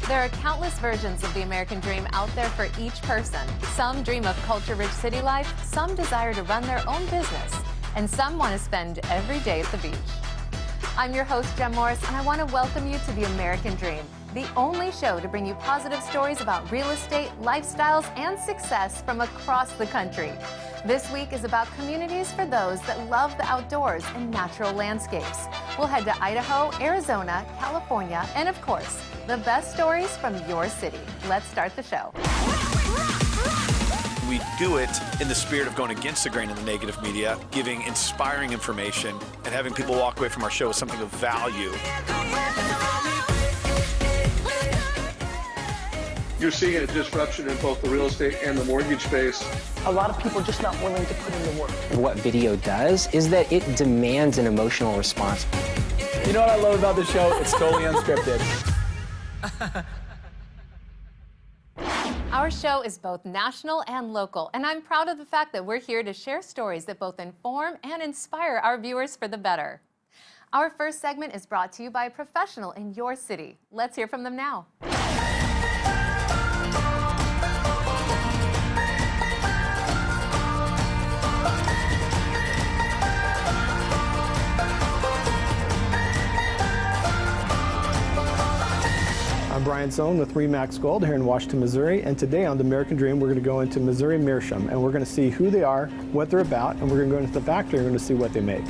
There are countless versions of the American dream out there for each person. Some dream of culture-rich city life, some desire to run their own business, and some want to spend every day at the beach. I'm your host, Jenn Morris, and I want to welcome you to the American Dream, the only show to bring you positive stories about real estate, lifestyles, and success from across the country. This week is about communities for those that love the outdoors and natural landscapes. We'll head to Idaho, Arizona, California, and of course, the best stories from your city. Let's start the show. We do it in the spirit of going against the grain in the negative media, giving inspiring information, and having people walk away from our show with something of value. You're seeing a disruption in both the real estate and the mortgage space. A lot of people are just not willing to put in the work. What video does is that it demands an emotional response. You know what I love about this show? It's totally unscripted. Our show is both national and local, and I'm proud of the fact that we're here to share stories that both inform and inspire our viewers for the better. Our first segment is brought to you by a professional in your city. Let's hear from them now. I'm Brian Sohn with Remax Gold here in Washington, Missouri, and today on The American Dream, we're going to go into Missouri Meerschaum, and we're going to see who they are, what they're about, and we're going to go into the factory and we're going to see what they make.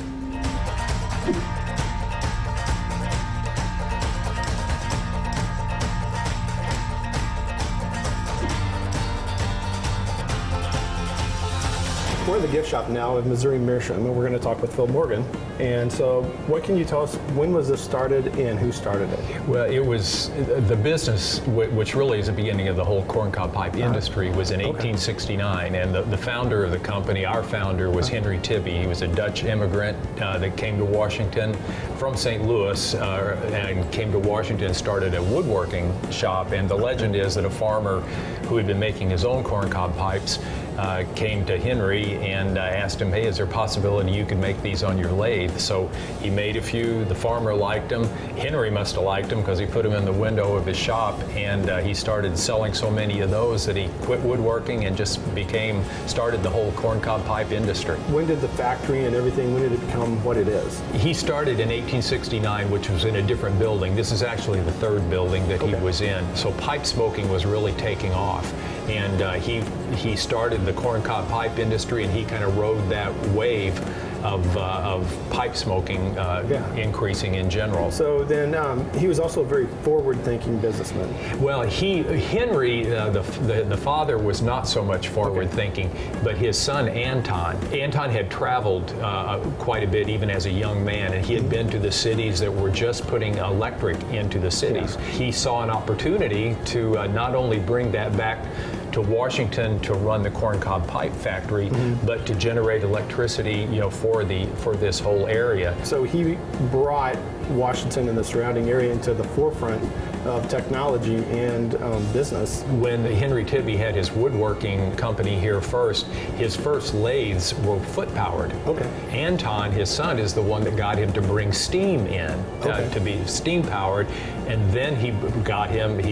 We're in the gift shop now of Missouri Meerschaum, and we're going to talk with Phil Morgan. And so, what can you tell us, when was this started and who started it? Well, it was the business, which really is the beginning of the whole corncob pipe industry, was in 1869. And the founder of the company, our founder, was Henry Tibby. He was a Dutch immigrant that came to Washington from St. Louis and came to Washington and started a woodworking shop. And the legend is that a farmer who had been making his own corncob pipes came to Henry and asked him, hey, is there a possibility you could make these on your lathe? So he made a few. The farmer liked them. Henry must have liked them because he put them in the window of his shop, and he started selling so many of those that he quit woodworking and just started the whole corncob pipe industry. When did the factory and everything, when did it become what it is? He started in 1869, which was in a different building. This is actually the third building that he was in. So pipe smoking was really taking off. And he started the corncob pipe industry, and he kind of rode that wave of pipe smoking increasing in general. So then he was also a very forward-thinking businessman. Well, Henry, the father, was not so much forward-thinking, but his son Anton had traveled quite a bit even as a young man, and he had been to the cities that were just putting electric into the cities. Yeah. He saw an opportunity to not only bring that back to Washington to run the corncob pipe factory, but to generate electricity, for this whole area. So he brought Washington and the surrounding area into the forefront of technology and business. When Henry Tibby had his woodworking company here first, his first lathes were foot powered. Okay. Anton, his son, is the one that got him to bring steam in, to be steam powered, and then he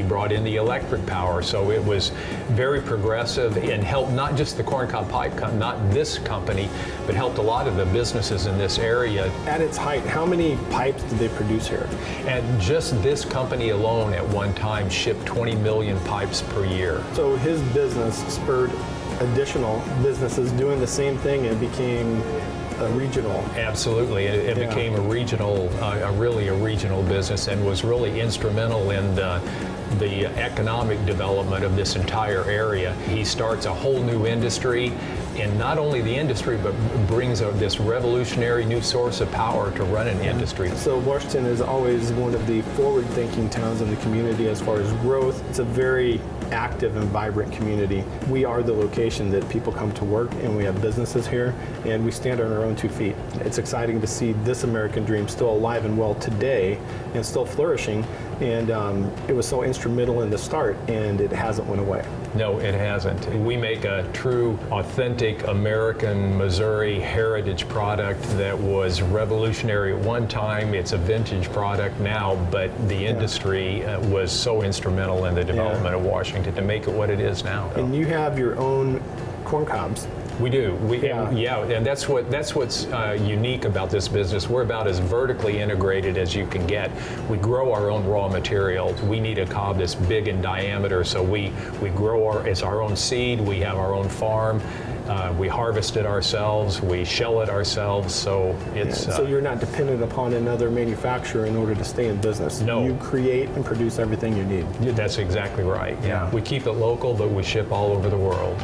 brought in the electric power. So it was very progressive and helped not just the corncob pipe company, not this company, but helped a lot of the businesses in this area. At its height, how many pipes did they produce here? And just this company alone at one time shipped 20 million pipes per year. So his business spurred additional businesses doing the same thing, and became a regional. Absolutely, it became a regional, really a regional business, and was really instrumental in the economic development of this entire area. He starts a whole new industry, and not only the industry, but brings this revolutionary new source of power to run an industry. So Washington is always one of the forward-thinking towns in the community as far as growth. It's a very active and vibrant community. We are the location that people come to work, and we have businesses here, and we stand on our own 2 feet. It's exciting to see this American dream still alive and well today and still flourishing. And it was so instrumental in the start, and it hasn't went away. No, it hasn't. We make a true, authentic American Missouri heritage product that was revolutionary at one time. It's a vintage product now, but the industry was so instrumental in the development of Washington to make it what it is now. And you have your own corn cobs. We do. And that's what's unique about this business. We're about as vertically integrated as you can get. We grow our own raw materials. We need a cob that's big in diameter, so we grow it's our own seed. We have our own farm. We harvest it ourselves. We shell it ourselves. So it's. So you're not dependent upon another manufacturer in order to stay in business. No. You create and produce everything you need. That's exactly right. Yeah. We keep it local, but we ship all over the world.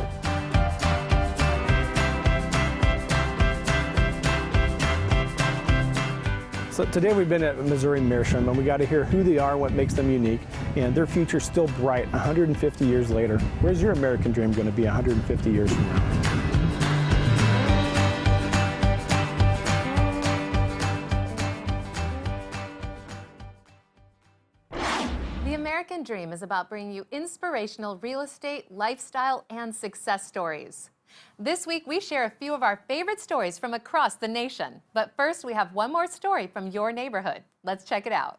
So today we've been at Missouri Meerschaum, and we got to hear who they are, what makes them unique, and their future's still bright 150 years later. Where's your American dream going to be 150 years from now? The American Dream is about bringing you inspirational real estate, lifestyle, and success stories. This week, we share a few of our favorite stories from across the nation. But first, we have one more story from your neighborhood. Let's check it out.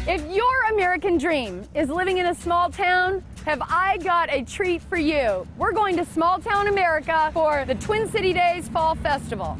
If your American dream is living in a small town, have I got a treat for you. We're going to Small Town America for the Twin City Days Fall Festival.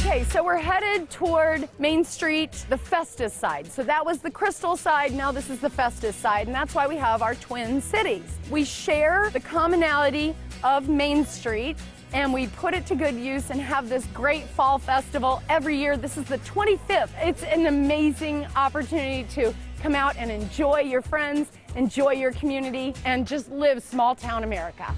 Okay, so we're headed toward Main Street, the Festus side. So that was the Crystal side, now this is the Festus side, and that's why we have our twin cities. We share the commonality of Main Street, and we put it to good use and have this great fall festival every year. This is the 25th. It's an amazing opportunity to come out and enjoy your friends, enjoy your community, and just live small town America.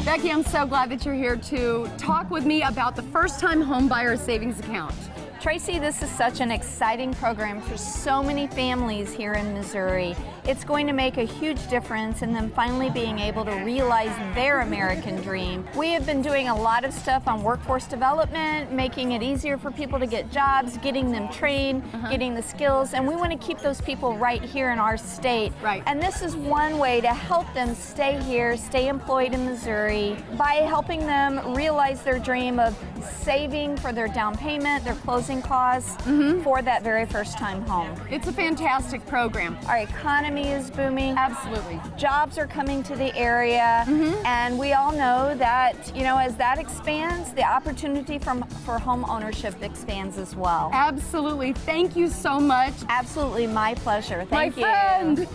Becky, I'm so glad that you're here to talk with me about the first-time home buyer savings account. Traci, this is such an exciting program for so many families here in Missouri. It's going to make a huge difference in them finally being able to realize their American dream. We have been doing a lot of stuff on workforce development, making it easier for people to get jobs, getting them trained, getting the skills, and we want to keep those people right here in our state. Right. And this is one way to help them stay here, stay employed in Missouri, by helping them realize their dream of saving for their down payment, their closing costs for that very first time home. It's a fantastic program. Our economy is booming. Absolutely. Jobs are coming to the area, and we all know that, you know, as that expands, the opportunity for home ownership expands as well. Absolutely. Thank you so much. Absolutely, my pleasure. Thank you. My friend.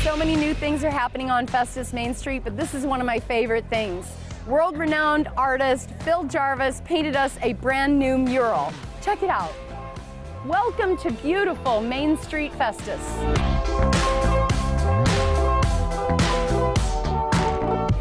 So many new things are happening on Festus Main Street, but this is one of my favorite things. World-renowned artist Phil Jarvis painted us a brand new mural. Check it out. Welcome to beautiful Main Street Festus.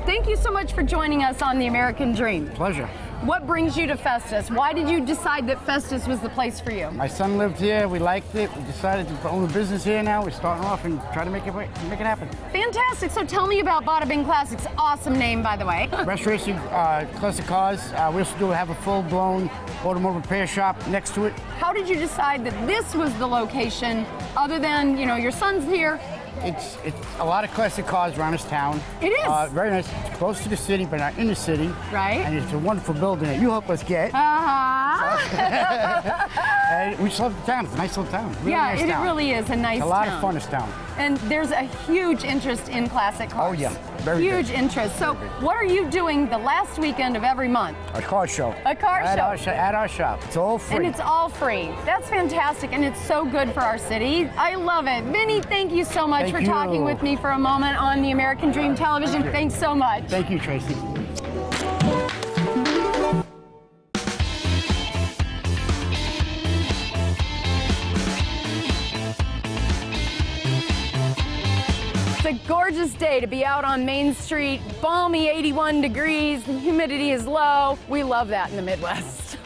Thank you so much for joining us on The American Dream. Pleasure. What brings you to Festus? Why did you decide that Festus was the place for you? My son lived here. We liked it. We decided to own a business here now. We're starting off and try to make it happen. Fantastic. So tell me about Bada Bing Classics. Awesome name, by the way. Restoration, classic cars. We also do have a full-blown automotive repair shop next to it. How did you decide that this was the location, other than, you know, your son's here? It's a lot of classic cars around this town. It is. Very nice. It's close to the city, but not in the city. Right. And it's a wonderful building that you helped us get. And we just love the town. It's a nice little town. Really nice town. It really is a nice town. It's a lot of fun, this town. And there's a huge interest in classic cars. Oh, yeah. Very huge big. interest. So what are you doing the last weekend of every month? A car show. A car show. At our shop. It's all free. And it's all free. That's fantastic, and it's so good for our city. I love it. Vinny, thank you so much for talking with me for a moment on the American Dream Television. Thanks so much. Thank you, Traci. a gorgeous day to be out on Main Street, balmy 81 degrees, the humidity is low. We love that in the Midwest.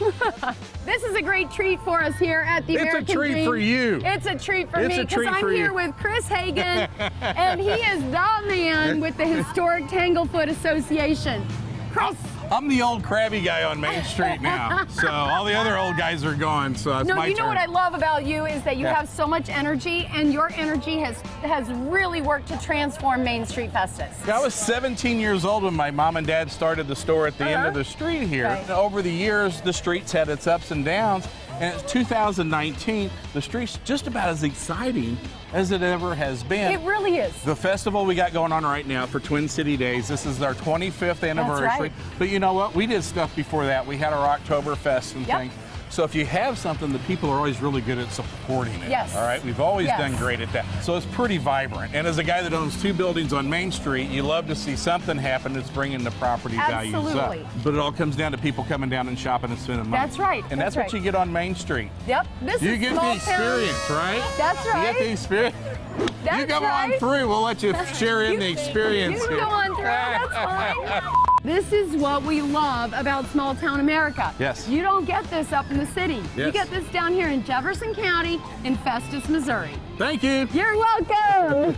This is a great treat for us here at the American Dream. It's a treat for you. It's a treat for me because I'm here with Chris Hagan, and he is the man with the Historic Tanglefoot Association. Chris. I'm the old crabby guy on Main Street now, so all the other old guys are gone, so it's my turn. Know what I love about you is that you have so much energy, and your energy has really worked to transform Main Street Festus. I was 17 years old when my mom and dad started the store at the end of the street here. Right. Over the years, the street's had its ups and downs, and it's 2019, the street's just about as exciting as it ever has been. It really is. The festival we got going on right now for Twin City Days, this is our 25th anniversary. That's right. But you know what? We did stuff before that. We had our Oktoberfest and things. So if you have something, the people are always really good at supporting it. Yes. All right? We've always done great at that. So it's pretty vibrant. And as a guy that owns 2 buildings on Main Street, you love to see something happen that's bringing the property values up. But it all comes down to people coming down and shopping and spending money. That's right. And that's what you get on Main Street. Yep. You get the experience, right? That's right. You get the experience. That's you come on through. We'll let you share in the experience. You can go on through. That's fine. This is what we love about small town America. Yes. You don't get this up in the city. Yes. You get this down here in Jefferson County in Festus, Missouri. Thank you. You're welcome.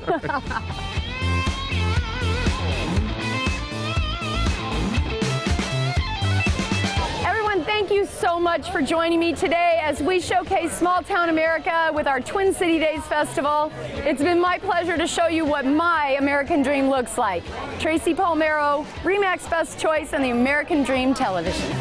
Thank you so much for joining me today as we showcase small town America with our Twin City Days Festival. It's been my pleasure to show you what my American Dream looks like. Traci Palmero, Remax Best Choice, and the American Dream Television.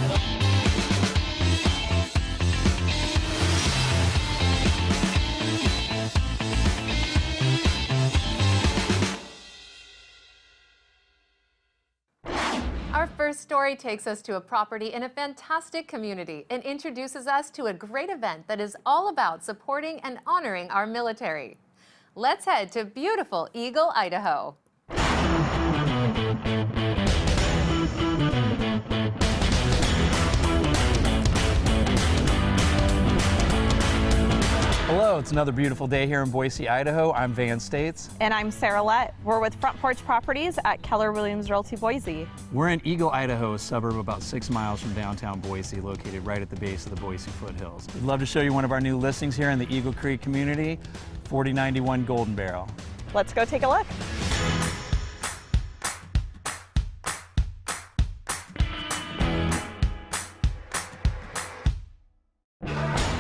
Our first story takes us to a property in a fantastic community and introduces us to a great event that is all about supporting and honoring our military. Let's head to beautiful Eagle, Idaho. Hello, it's another beautiful day here in Boise, Idaho. I'm Van States. And I'm Sarah Lett. We're with Front Porch Properties at Keller Williams Realty Boise. We're in Eagle, Idaho, a suburb about 6 miles from downtown Boise, located right at the base of the Boise foothills. We'd love to show you one of our new listings here in the Eagle Creek community, 4091 Golden Barrel. Let's go take a look.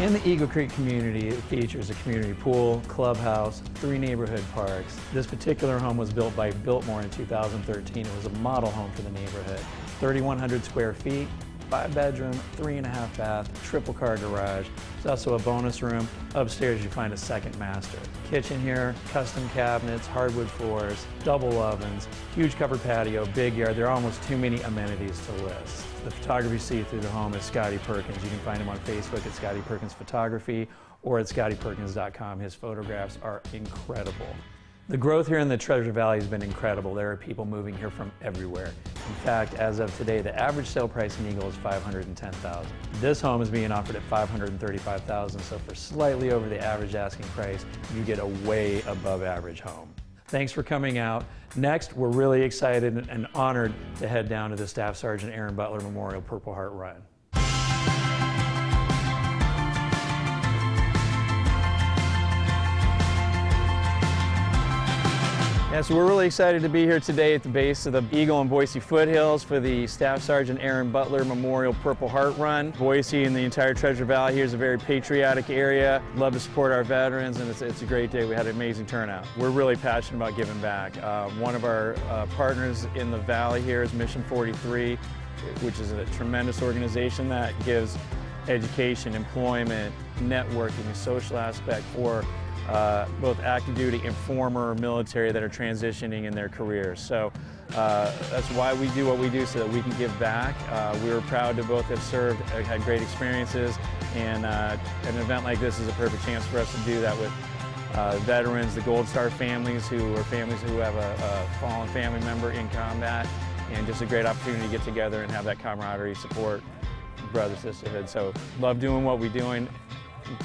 In the Eagle Creek community, it features a community pool, clubhouse, 3 neighborhood parks. This particular home was built by Biltmore in 2013. It was a model home for the neighborhood. 3,100 square feet, 5 bedroom, 3.5 bath, triple car garage. There's also a bonus room. Upstairs you find a second master. Kitchen here, custom cabinets, hardwood floors, double ovens, huge covered patio, big yard. There are almost too many amenities to list. The photography you see through the home is Scotty Perkins. You can find him on Facebook at Scotty Perkins Photography or at scottyperkins.com. His photographs are incredible. The growth here in the Treasure Valley has been incredible. There are people moving here from everywhere. In fact, as of today, the average sale price in Eagle is $510,000. This home is being offered at $535,000, so for slightly over the average asking price, you get a way above average home. Thanks for coming out. Next, we're really excited and honored to head down to the Staff Sergeant Aaron Butler Memorial Purple Heart Run. Yeah, so we're really excited to be here today at the base of the Eagle and Boise foothills for the Staff Sergeant Aaron Butler Memorial Purple Heart Run. Boise and the entire Treasure Valley here is a very patriotic area. Love to support our veterans, and it's a great day. We had an amazing turnout. We're really passionate about giving back. One of our partners in the valley here is Mission 43, which is a tremendous organization that gives education, employment, networking, a social aspect for both active duty and former military that are transitioning in their careers. So that's why we do what we do, so that we can give back. We were proud to both have served, had great experiences, and an event like this is a perfect chance for us to do that with veterans, the Gold Star families who have a fallen family member in combat, and just a great opportunity to get together and have that camaraderie, support, brother, sisterhood. So love doing what we're doing.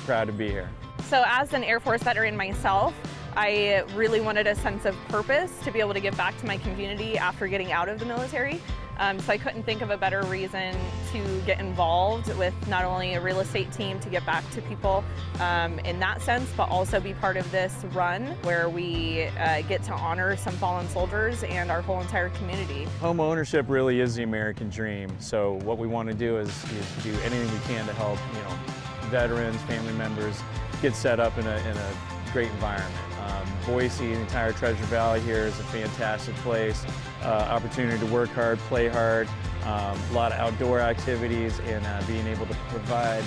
Proud to be here. So as an Air Force veteran myself, I really wanted a sense of purpose to be able to give back to my community after getting out of the military. So I couldn't think of a better reason to get involved with not only a real estate team to get back to people in that sense, but also be part of this run where we get to honor some fallen soldiers and our whole entire community. Home ownership really is the American dream. So what we want to do is do anything we can to help, veterans, family members get set up in a great environment. Boise, the entire Treasure Valley here is a fantastic place. Opportunity to work hard, play hard, a lot of outdoor activities, and being able to provide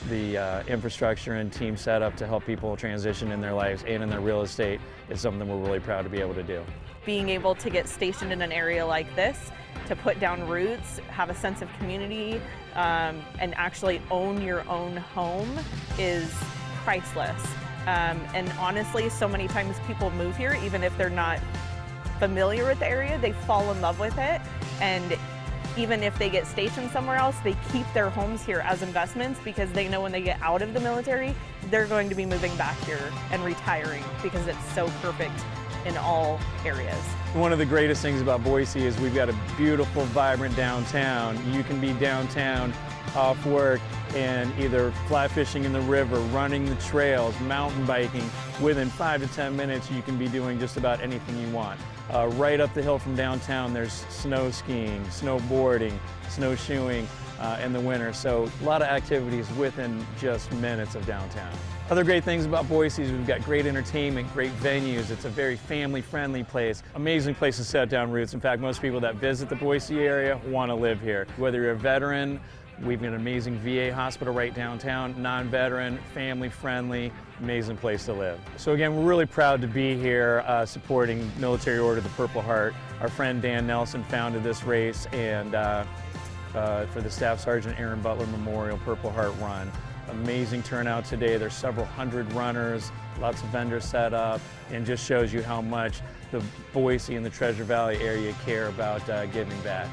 the infrastructure and team setup to help people transition in their lives and in their real estate is something we're really proud to be able to do. Being able to get stationed in an area like this, to put down roots, have a sense of community, and actually own your own home is priceless. And honestly, so many times people move here, even if they're not familiar with the area, they fall in love with it. And even if they get stationed somewhere else, they keep their homes here as investments because they know when they get out of the military, they're going to be moving back here and retiring because it's so perfect in all areas. One of the greatest things about Boise is we've got a beautiful, vibrant downtown. You can be downtown off work and either fly fishing in the river, running the trails, mountain biking. Within 5 to 10 minutes, you can be doing just about anything you want. Right up the hill from downtown, there's snow skiing, snowboarding, snowshoeing in the winter. So a lot of activities within just minutes of downtown. Other great things about Boise is we've got great entertainment, great venues. It's a very family-friendly place. Amazing place to set down roots. In fact, most people that visit the Boise area want to live here. Whether you're a veteran, we've got an amazing VA hospital right downtown, non-veteran, family-friendly, amazing place to live. So again, we're really proud to be here supporting Military Order of the Purple Heart. Our friend Dan Nelson founded this race, and for the Staff Sergeant Aaron Butler Memorial Purple Heart Run. Amazing turnout today. There's several hundred runners, lots of vendors set up, and just shows you how much the Boise and the Treasure Valley area care about giving back.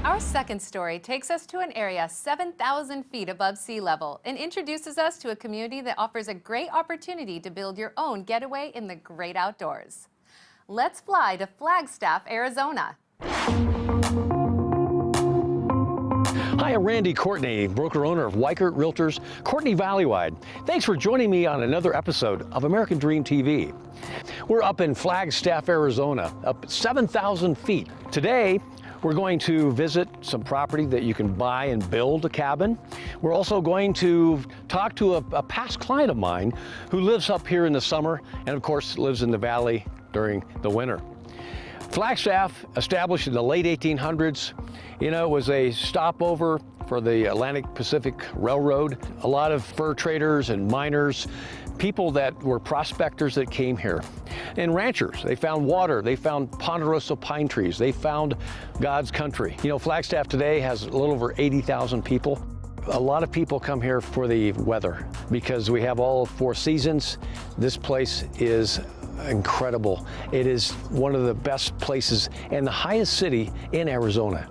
Our second story takes us to an area 7,000 feet above sea level and introduces us to a community that offers a great opportunity to build your own getaway in the great outdoors. Let's fly to Flagstaff, Arizona. Hi, I'm Randy Courtney, broker-owner of Weichert Realtors, Courtney Valleywide. Thanks for joining me on another episode of American Dream TV. We're up in Flagstaff, Arizona, up 7,000 feet. Today, we're going to visit some property that you can buy and build a cabin. We're also going to talk to a past client of mine who lives up here in the summer and, of course, lives in the valley during the winter. Flagstaff, established in the late 1800s, it was a stopover for the Atlantic Pacific Railroad. A lot of fur traders and miners, people that were prospectors that came here, and ranchers. They found water, they found ponderosa pine trees, they found God's country. Flagstaff today has a little over 80,000 people. A lot of people come here for the weather because we have all 4 seasons. This place is incredible. It is one of the best places and the highest city in Arizona.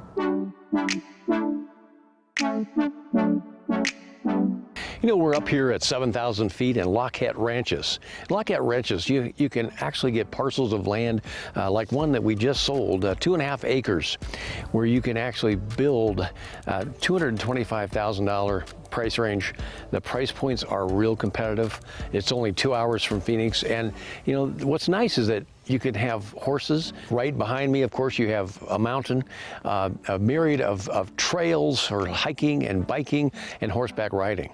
We're up here at 7,000 feet in Lockett Ranches. Lockett Ranches, you can actually get parcels of land like one that we just sold, 2.5 acres, where you can actually build $225,000 price range. The price points are real competitive. It's only 2 hours from Phoenix, and what's nice is that you can have horses. Right behind me, of course, you have a mountain, a myriad of trails for hiking and biking and horseback riding.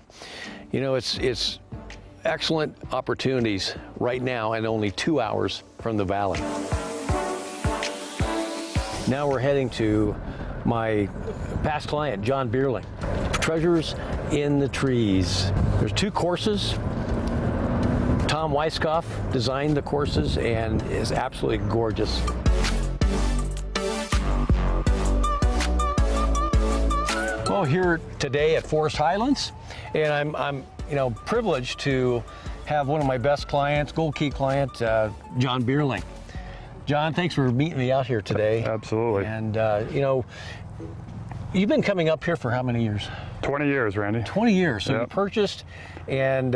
It's excellent opportunities right now and only 2 hours from the valley. Now we're heading to my past client, John Beerling. Treasures in the Trees. There's 2 courses. Tom Weiskopf designed the courses and is absolutely gorgeous. Well, here today at Forest Highlands, and I'm privileged to have one of my best clients, Gold Key client, John Beerling. John, thanks for meeting me out here today. Absolutely. And You've been coming up here for how many years? 20 years, Randy. 20 years. So Yep. you purchased, and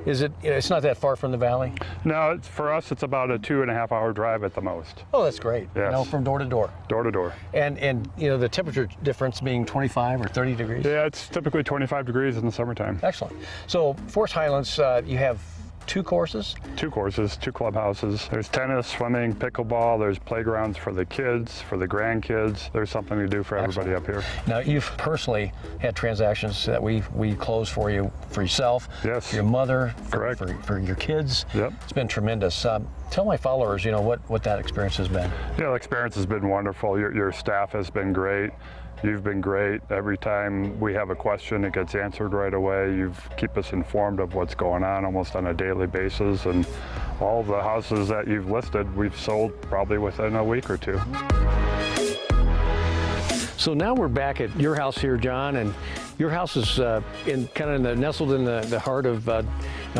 it's not that far from the valley? No, for us, it's about a 2.5-hour drive at the most. Oh, that's great. Yes. From door to door. Door to door. And the temperature difference being 25 or 30 degrees? Yeah, it's typically 25 degrees in the summertime. Excellent. So Forest Highlands, you have 2 courses? 2 courses, 2 clubhouses. There's tennis, swimming, pickleball. There's playgrounds for the kids, for the grandkids. There's something to do for everybody up here. Now, you've personally had transactions that we close for you, for yourself, yes, for your mother, correct, for your kids. Yep. It's been tremendous. Tell my followers, what that experience has been. Yeah, the experience has been wonderful. Your staff has been great. You've been great. Every time we have a question, it gets answered right away. You keep us informed of what's going on almost on a daily basis. And all the houses that you've listed, we've sold probably within a week or 2. So now we're back at your house here, John, and your house is nestled in the heart of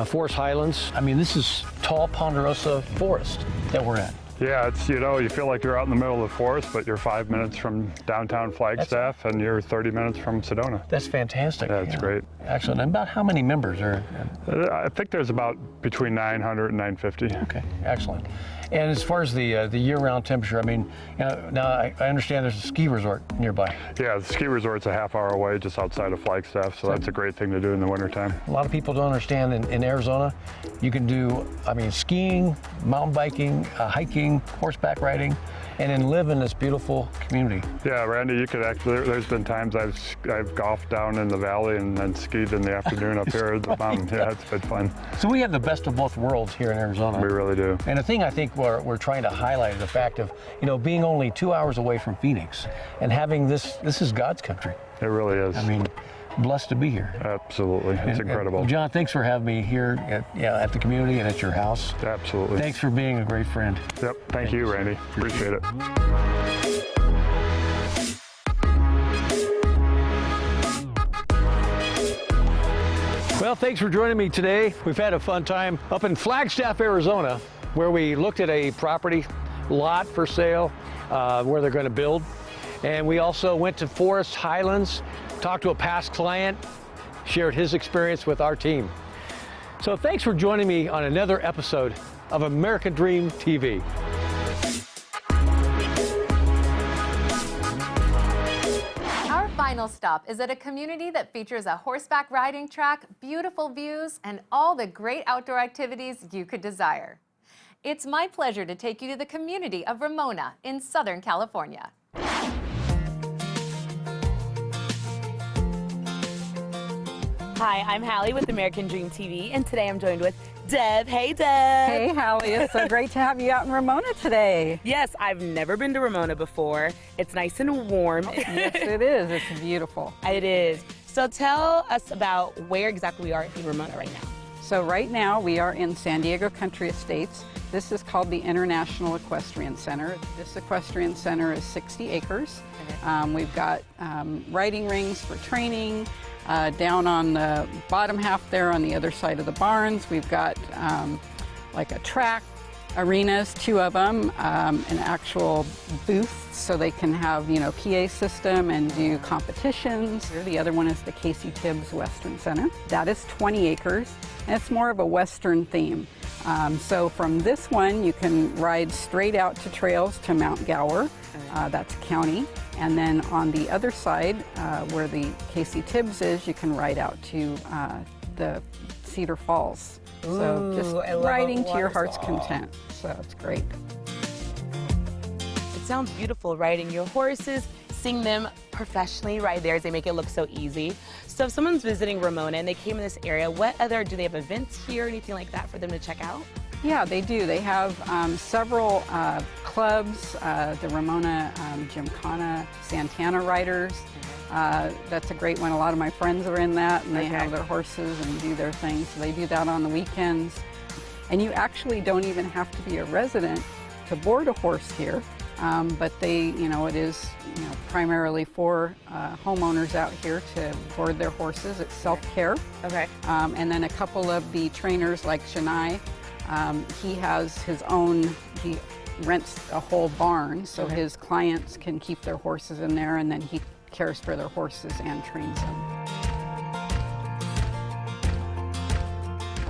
Forest Highlands. I mean, this is tall ponderosa forest that we're at. Yeah, it's, you feel like you're out in the middle of the forest, but you're 5 minutes from downtown Flagstaff and you're 30 minutes from Sedona. That's fantastic. Yeah, it's great. Excellent. And about how many members are? I think there's about between 900 and 950. Okay, excellent. And as far as the year-round temperature, I mean, now I understand there's a ski resort nearby. Yeah, the ski resort's a half hour away just outside of Flagstaff, so that's a great thing to do in the wintertime. A lot of people don't understand in Arizona, you can do, skiing, mountain biking, hiking, horseback riding, and then live in this beautiful community. Yeah, Randy, you could actually, there's been times I've golfed down in the valley and then skied in the afternoon up here at the mountain. Yeah, it's been fun. So we have the best of both worlds here in Arizona. We really do. And the thing I think we're trying to highlight is the fact of, being only 2 hours away from Phoenix and having this is God's country. It really is. I mean, blessed to be here. Absolutely. It's incredible. Well, John, thanks for having me here at the community and at your house. Absolutely. Thanks for being a great friend. Yep. Thank you, Randy. Appreciate it. Well, thanks for joining me today. We've had a fun time up in Flagstaff, Arizona, where we looked at a property lot for sale where they're going to build. And we also went to Forest Highlands, talked to a past client, shared his experience with our team. So thanks for joining me on another episode of American Dream TV. Our final stop is at a community that features a horseback riding track, beautiful views, and all the great outdoor activities you could desire. It's my pleasure to take you to the community of Ramona in Southern California. Hi, I'm Hallie with American Dream TV, and today I'm joined with Deb. Hey, Deb. Hey, Hallie. It's so great to have you out in Ramona today. Yes, I've never been to Ramona before. It's nice and warm. Yes, it is. It's beautiful. It is. So tell us about where exactly we are in Ramona right now. So right now we are in San Diego Country Estates. This is called the International Equestrian Center. This equestrian center is 60 acres. We've got riding rings for training. Down on the bottom half there on the other side of the barns, we've got like a track, arenas, 2 of them, an actual booth so they can have, PA system and do competitions. The other one is the Casey Tibbs Western Center. That is 20 acres, and it's more of a Western theme. So from this one, you can ride straight out to trails to Mount Gower. That's county. And then on the other side, where the Casey Tibbs is, you can ride out to the Cedar Falls. So just riding to your heart's content. So it's great. It sounds beautiful, riding your horses, seeing them professionally ride theirs. They make it look so easy. So if someone's visiting Ramona and they came in this area, do they have events here, anything like that for them to check out? Yeah, they do. They have several clubs, the Ramona Gymkhana Santana Riders. That's a great one. A lot of my friends are in that, and they have their horses and do their things. So they do that on the weekends. And you actually don't even have to be a resident to board a horse here. But they, it is, primarily for homeowners out here to board their horses. It's self-care. Okay. And then a couple of the trainers like Shania, he has his own, he rents a whole barn, so his clients can keep their horses in there, and then he cares for their horses and trains them.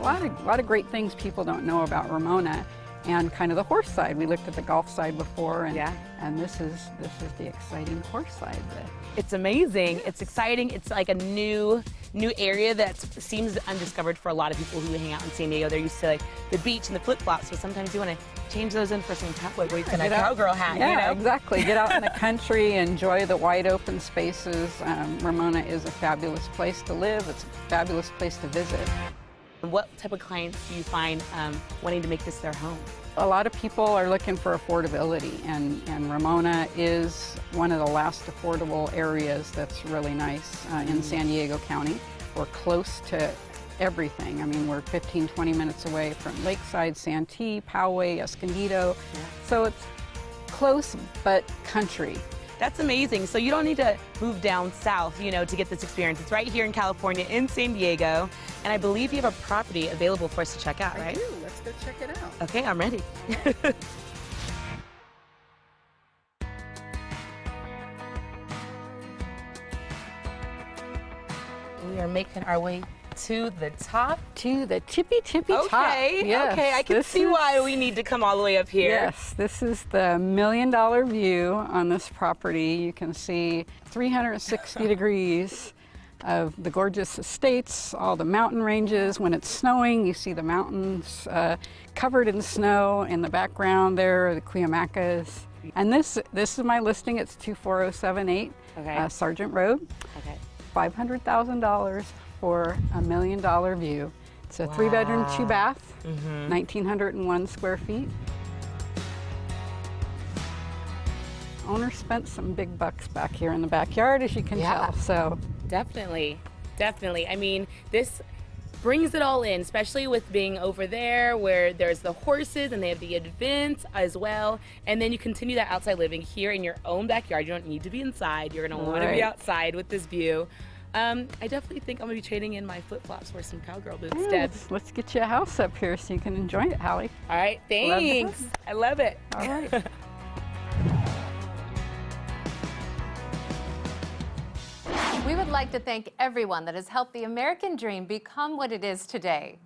A lot of great things people don't know about Ramona, and kind of the horse side. We looked at the golf side before, and this is the exciting horse side. It's amazing. It's exciting. It's like a new area that seems undiscovered for a lot of people who hang out in San Diego. They're used to like the beach and the flip-flops, so sometimes you want to change those in for some cowboy and a cowgirl hat. Yeah, you know? Exactly. Get out in the country, enjoy the wide open spaces. Ramona is a fabulous place to live. It's a fabulous place to visit. What type of clients do you find wanting to make this their home? A lot of people are looking for affordability, and Ramona is one of the last affordable areas that's really nice in San Diego County. We're close to everything. I mean, we're 15, 20 minutes away from Lakeside, Santee, Poway, Escondido. So it's close but country. That's amazing. So you don't need to move down south, you know, to get this experience. It's right here in California, in San Diego. And I believe you have a property available for us to check out, right? I do. Let's go check it out. Okay, I'm ready. We are making our way to the top. To the tippy top. Yes, okay, I can see why we need to come all the way up here. Yes, this is the $1 million view on this property. You can see 360 degrees of the gorgeous estates, all the mountain ranges. When it's snowing, you see the mountains covered in snow. In the background there are the Cuyamacas. And this is my listing. It's 24078 Sargent Road. Okay. $500,000 for $1 million view. It's a 3-bedroom, 2-bath, 1,901 square feet. Owner spent some big bucks back here in the backyard, as you can tell. So definitely. I mean, this brings it all in, especially with being over there where there's the horses and they have the events as well. And then you continue that outside living here in your own backyard. You don't need to be inside. You're gonna want to be outside with this view. I definitely think I'm gonna be trading in my flip-flops for some cowgirl boots, Deb. Let's get you a house up here so you can enjoy it, Hallie. All right, thanks. I love it. All right. We would like to thank everyone that has helped the American dream become what it is today.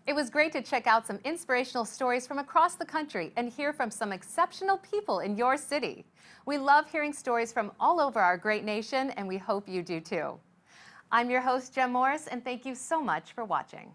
It was great to check out some inspirational stories from across the country and hear from some exceptional people in your city. We love hearing stories from all over our great nation, and we hope you do too. I'm your host, Jenn Morris, and thank you so much for watching.